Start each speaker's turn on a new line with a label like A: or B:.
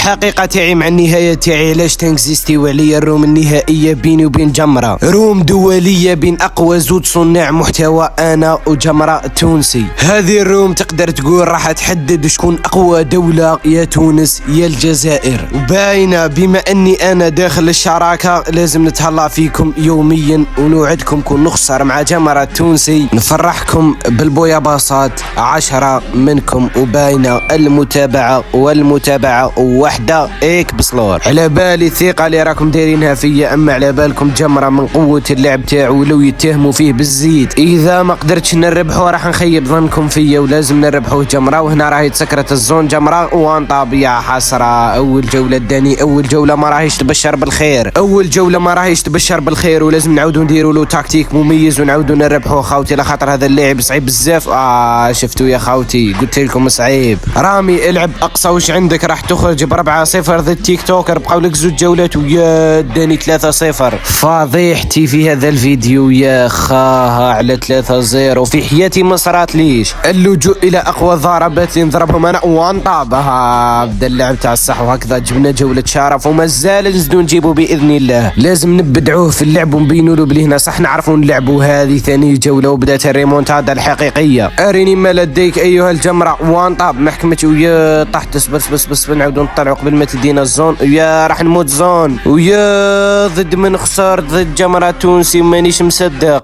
A: الحقيقة تاعي مع النهاية تاعي علاش تنكزيستي وعليا الروم النهائية بيني وبين جمرة، روم دولية بين أقوى زوج صناع محتوى أنا وجمرة التونسي. هذه الروم تقدر تقول راح تحدد شكون أقوى دولة، يا تونس يا الجزائر. وباينة بما أني أنا داخل الشراكة لازم نتهلا فيكم يوميا ونوعدكم كون نخسر مع جمرة التونسي نفرحكم بالبوياباصات 10 منكم. وباينة المتابعة والمتابعة وحدة ايك بصلور. على بالي الثقة اللي راكم دايرينها فيا، اما على بالكم جمرة من قوة اللعب تاعو ولو يتهموا فيه بالزيت. اذا ما قدرتش نربحه راح نخيب ظنكم فيا ولازم نربحوه جمرة. وهنا راهي تسكرت الزون جمرة وانطاب يا حسرة. اول جولة داني، اول جولة ما راهيش تبشر بالخير، اول جولة ما راهيش تبشر بالخير، ولازم نعودوا نديروا له تكتيك مميز ونعودوا نربحوه خاوتي، لخاطر هذا اللاعب صعيب بزاف. شفتوا يا خاوتي قلت لكم صعيب. رامي العب اقصى وش عندك، راح تخرج ب4-0 ضد تيك توكر. بقاو لك زوج جولات ويا داني 3-0. فضيحتي في هذا الفيديو يا خاها على 3-0 في حياتي ما صرات ليش. اللجوء الى اقوى ضربات اللي نضربهم انا وانطابها. بدا اللعب تاع الصح وهكذا جبنا جولة شرف ومازال نزيدو نجيبو باذن الله. لازم نبدعوه في اللعب ونبينوا له بلي هنا صح نعرفوا نلعبوا. هذه ثاني جولة وبدات الريمونتادا الحقيقية. اريني ما لديك ايها الجمرة وانطاب محكمتي ويا طحت. بس نعاودو نطلعوا قبل ما تدينا الزون ويا راح نموت زون ويا ضد من خسرت ضد جمرة تونسي مانيش مصدق.